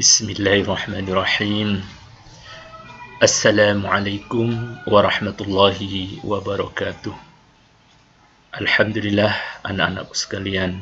Bismillahirrahmanirrahim. Assalamualaikum warahmatullahi wabarakatuh. Alhamdulillah, anak-anakku sekalian,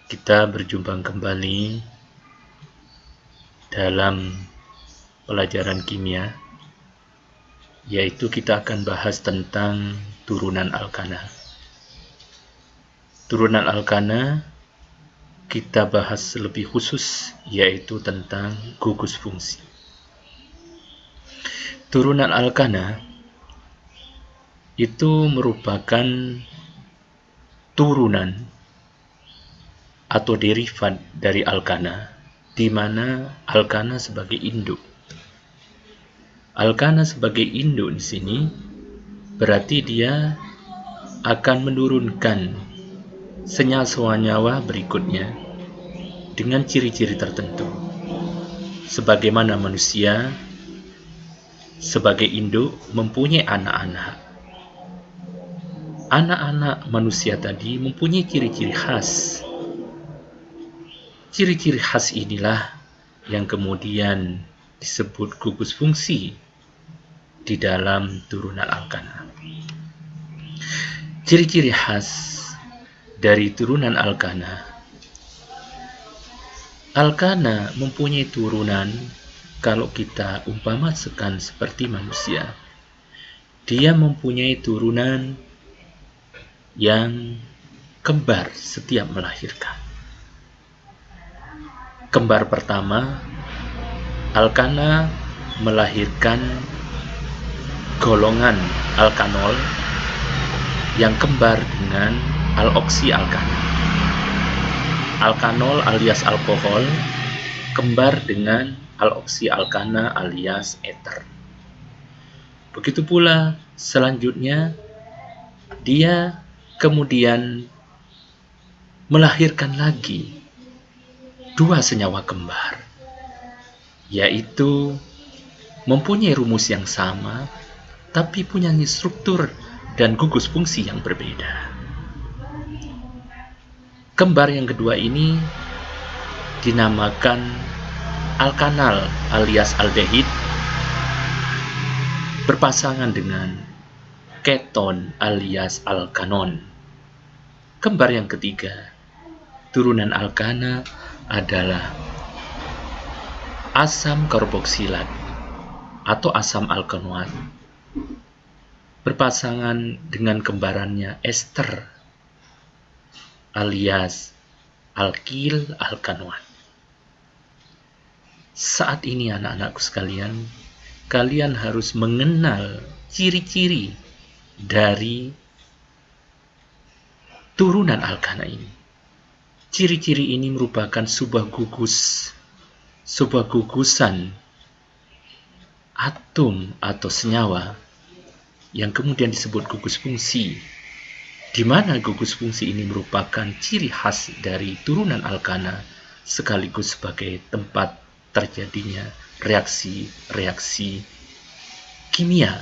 kita berjumpa kembali dalam pelajaran kimia, yaitu kita akan bahas tentang turunan alkana. Turunan alkana kita bahas lebih khusus, yaitu tentang gugus fungsi. Turunan alkana itu merupakan turunan atau derivat dari alkana, di mana alkana sebagai induk. Alkana sebagai induk di sini berarti dia akan menurunkan senyawa-senyawa berikutnya dengan ciri-ciri tertentu. Sebagaimana manusia sebagai induk mempunyai anak-anak. Anak-anak manusia tadi mempunyai ciri-ciri khas. Ciri-ciri khas inilah yang kemudian disebut gugus fungsi di dalam turunan alkana. Ciri-ciri khas dari turunan alkana. Alkana mempunyai turunan, kalau kita umpamakan seperti manusia, dia mempunyai turunan yang kembar setiap melahirkan. Kembar pertama, alkana melahirkan golongan alkanol yang kembar dengan aloksi alkana. Alkanol alias alkohol kembar dengan aloksi alkana alias eter. Begitu pula selanjutnya dia kemudian melahirkan lagi dua senyawa kembar, yaitu mempunyai rumus yang sama tapi punya struktur dan gugus fungsi yang berbeda. Kembar yang kedua ini dinamakan alkanal alias aldehid berpasangan dengan keton alias alkanon. Kembar yang ketiga, turunan alkana adalah asam karboksilat atau asam alkanoat berpasangan dengan kembarannya ester alias alkil alkanoat. Saat ini anak-anakku sekalian, kalian harus mengenal ciri-ciri dari turunan alkana ini. Ciri-ciri ini merupakan sebuah gugusan atom atau senyawa yang kemudian disebut gugus fungsi, di mana gugus fungsi ini merupakan ciri khas dari turunan alkana sekaligus sebagai tempat terjadinya reaksi-reaksi kimia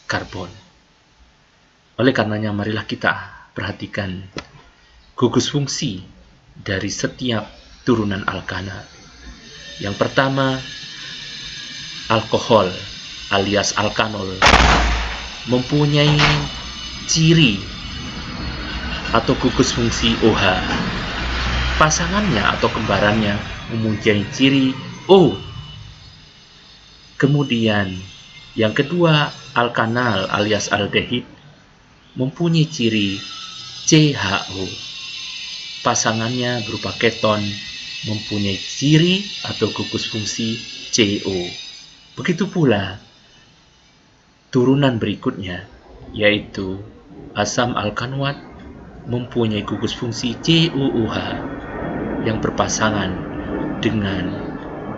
karbon. Oleh karenanya marilah kita perhatikan gugus fungsi dari setiap turunan alkana. Yang pertama, alkohol alias alkanol mempunyai ciri atau gugus fungsi OH. Pasangannya atau kembarannya mempunyai ciri O. Kemudian yang kedua, alkanal alias aldehid mempunyai ciri CHO. Pasangannya berupa keton mempunyai ciri atau gugus fungsi CO. Begitu pula turunan berikutnya, yaitu asam alkanoat mempunyai gugus fungsi COOH yang berpasangan dengan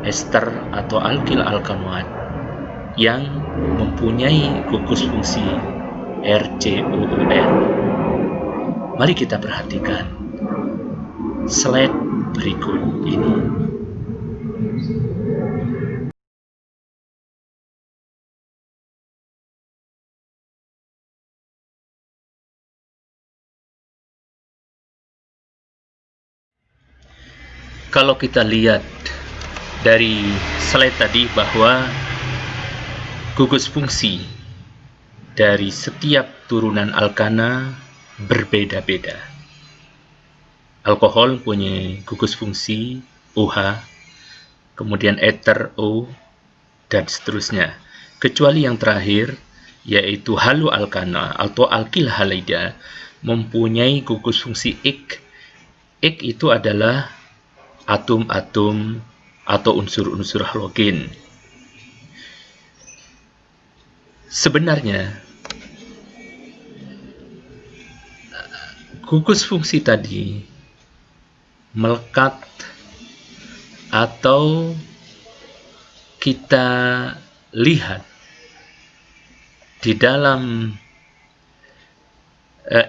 ester atau alkil alkanoat yang mempunyai gugus fungsi RCOON. Mari kita perhatikan slide berikut ini. Kalau kita lihat dari slide tadi bahwa gugus fungsi dari setiap turunan alkana berbeda-beda. Alkohol punya gugus fungsi OH, kemudian ether O, dan seterusnya. Kecuali yang terakhir, yaitu haloalkana atau alkil halida, mempunyai gugus fungsi Ik. Ik itu adalah atom-atom atau unsur-unsur halogen. Sebenarnya, gugus fungsi tadi melekat atau kita lihat di dalam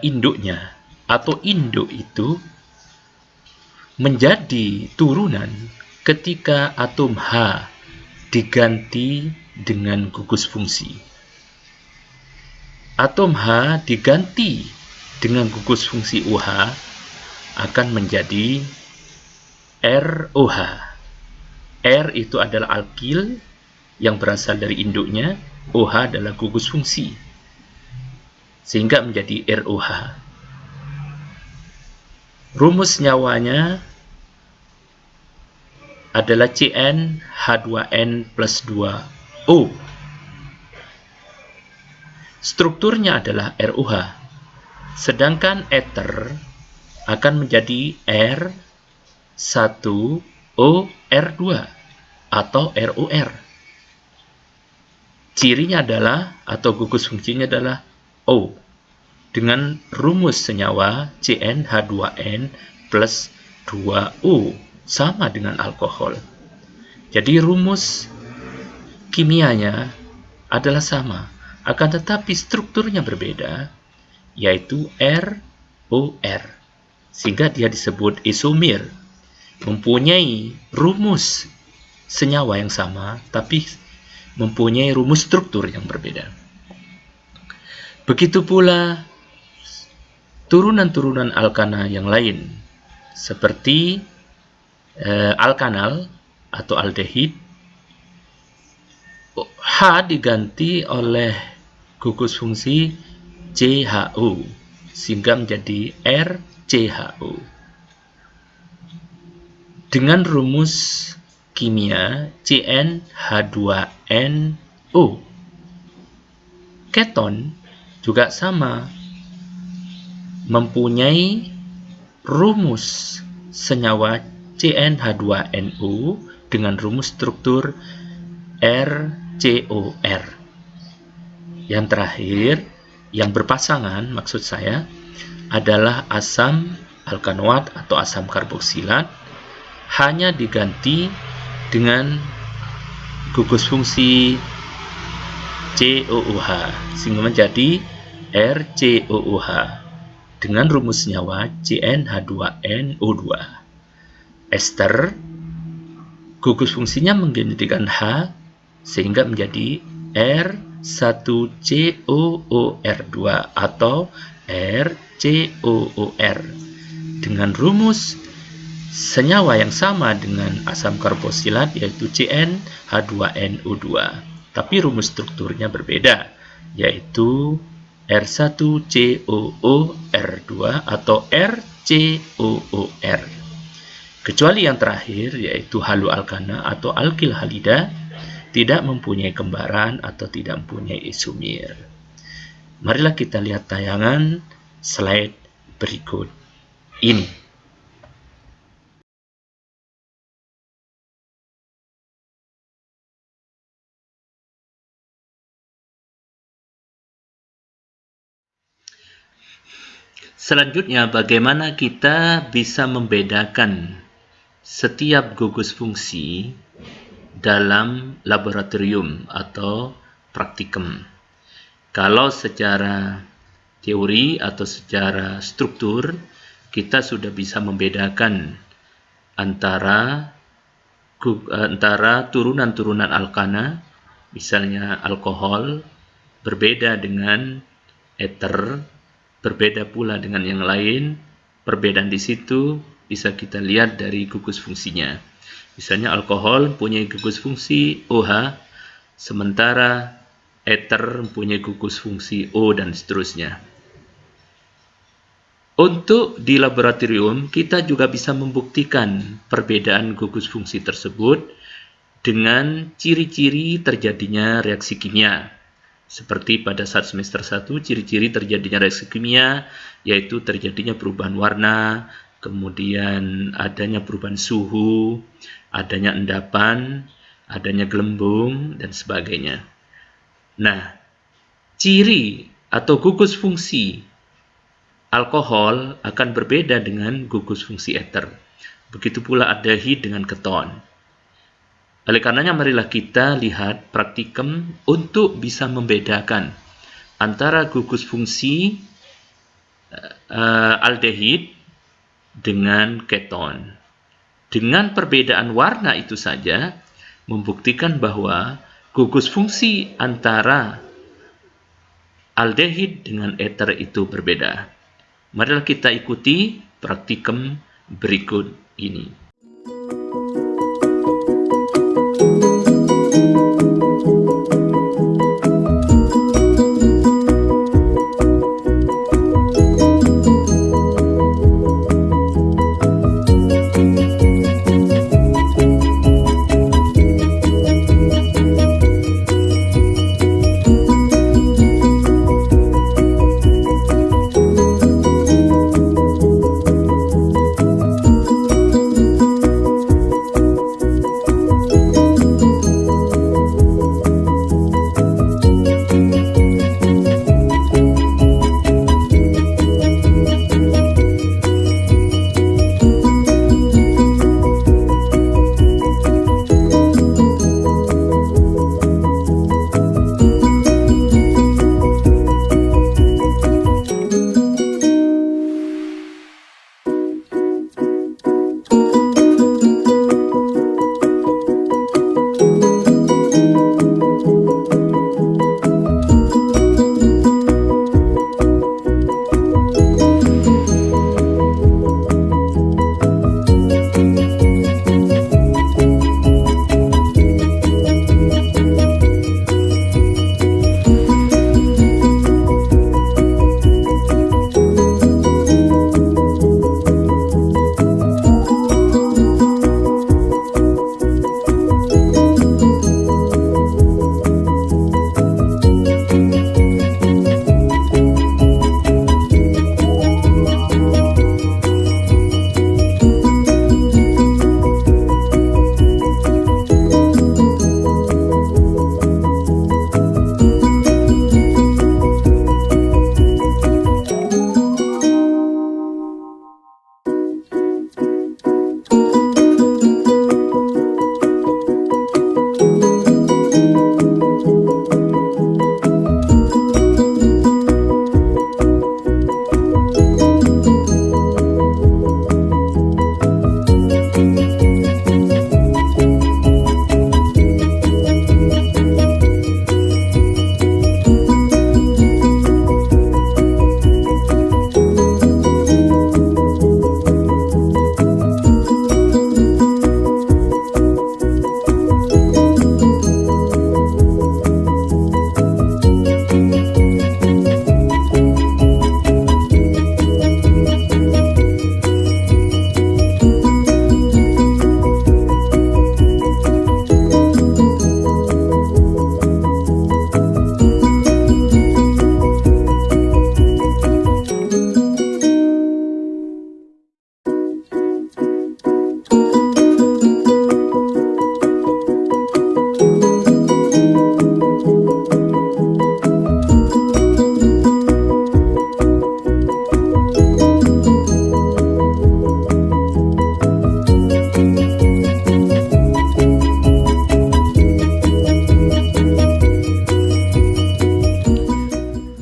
induknya, atau induk itu menjadi turunan ketika atom H diganti dengan gugus fungsi. Atom H diganti dengan gugus fungsi OH akan menjadi ROH. R itu adalah alkil yang berasal dari induknya, OH adalah gugus fungsi, sehingga menjadi ROH. Rumus nyawanya adalah CnH2n plus 2O. Strukturnya adalah ROH, sedangkan ether akan menjadi R1OR2 atau ROR. Cirinya adalah, atau gugus fungsinya adalah O, dengan rumus senyawa CnH2n plus 2O, sama dengan alkohol. Jadi rumus kimianya adalah sama, akan tetapi strukturnya berbeda, yaitu ROR, sehingga dia disebut isomer, mempunyai rumus senyawa yang sama, tapi mempunyai rumus struktur yang berbeda. Begitu pula turunan-turunan alkana yang lain, seperti alkanal atau aldehid. H diganti oleh gugus fungsi CHO, sehingga menjadi RCHO. Dengan rumus kimia CnH2nO. Keton juga sama, mempunyai rumus senyawa CnH2nO dengan rumus struktur RCOR. Yang terakhir, yang berpasangan maksud saya adalah asam alkanoat atau asam karboksilat, hanya diganti dengan gugus fungsi COOH, sehingga menjadi RCOOH dengan rumus senyawa CnH2nO2. Ester gugus fungsinya menggantikan H, sehingga menjadi R1COOR2 atau RCOOR dengan rumus senyawa yang sama dengan asam karboksilat, yaitu CnH2nO2, tapi rumus strukturnya berbeda, yaitu R1COOR2 atau RCOOR. Kecuali yang terakhir, yaitu haloalkana atau alkil halida, tidak mempunyai kembaran atau tidak mempunyai isomer. Marilah kita lihat tayangan slide berikut ini. Selanjutnya, bagaimana kita bisa membedakan setiap gugus fungsi dalam laboratorium atau praktikum. Kalau secara teori atau secara struktur, kita sudah bisa membedakan antara turunan-turunan alkana, misalnya alkohol, berbeda dengan ether, berbeda pula dengan yang lain. Perbedaan di situ bisa kita lihat dari gugus fungsinya. Misalnya alkohol punya gugus fungsi OH, sementara ether punya gugus fungsi O, dan seterusnya. Untuk di laboratorium, kita juga bisa membuktikan perbedaan gugus fungsi tersebut dengan ciri-ciri terjadinya reaksi kimia. Seperti pada saat semester 1, ciri-ciri terjadinya reaksi kimia yaitu terjadinya perubahan warna, kemudian adanya perubahan suhu, adanya endapan, adanya gelembung, dan sebagainya. Nah, ciri atau gugus fungsi alkohol akan berbeda dengan gugus fungsi ether. Begitu pula aldehid dengan keton. Oleh karenanya, marilah kita lihat praktikum untuk bisa membedakan antara gugus fungsi aldehid dengan keton. Dengan perbedaan warna itu saja, membuktikan bahwa gugus fungsi antara aldehid dengan ether itu berbeda. Marilah kita ikuti praktikum berikut ini.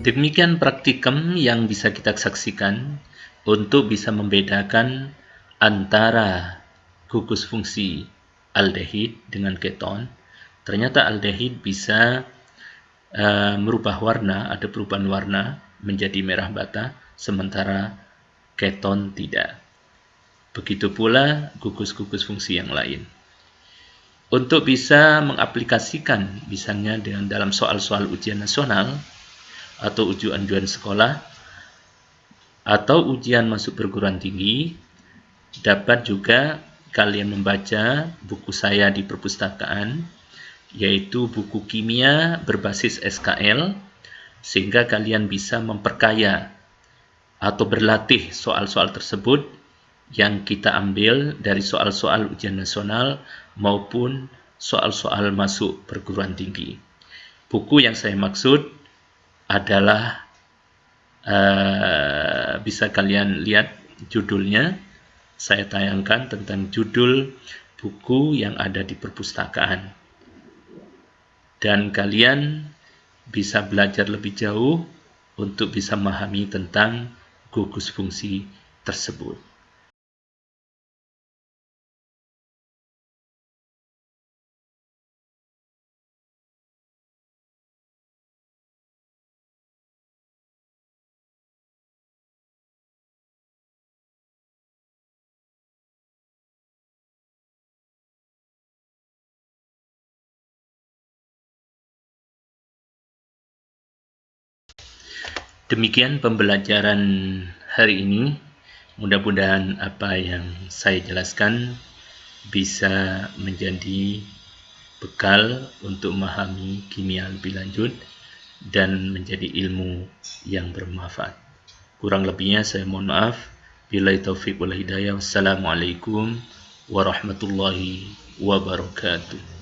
Demikian praktikum yang bisa kita saksikan untuk bisa membedakan antara gugus fungsi aldehid dengan keton. Ternyata aldehid bisa merubah warna, ada perubahan warna menjadi merah bata, sementara keton tidak. Begitu pula gugus-gugus fungsi yang lain. Untuk bisa mengaplikasikan misalnya dengan dalam soal-soal ujian nasional atau ujian sekolah atau ujian masuk perguruan tinggi, dapat juga kalian membaca buku saya di perpustakaan, yaitu buku kimia berbasis SKL, sehingga kalian bisa memperkaya atau berlatih soal-soal tersebut yang kita ambil dari soal-soal ujian nasional maupun soal-soal masuk perguruan tinggi. Buku yang saya maksud adalah bisa kalian lihat judulnya. Saya tayangkan tentang judul buku yang ada di perpustakaan. Dan kalian bisa belajar lebih jauh untuk bisa memahami tentang gugus fungsi tersebut. Demikian pembelajaran hari ini. Mudah-mudahan apa yang saya jelaskan bisa menjadi bekal untuk memahami kimia lebih lanjut dan menjadi ilmu yang bermanfaat. Kurang lebihnya saya mohon maaf. Billahi taufiq wal hidayah. Wassalamualaikum warahmatullahi wabarakatuh.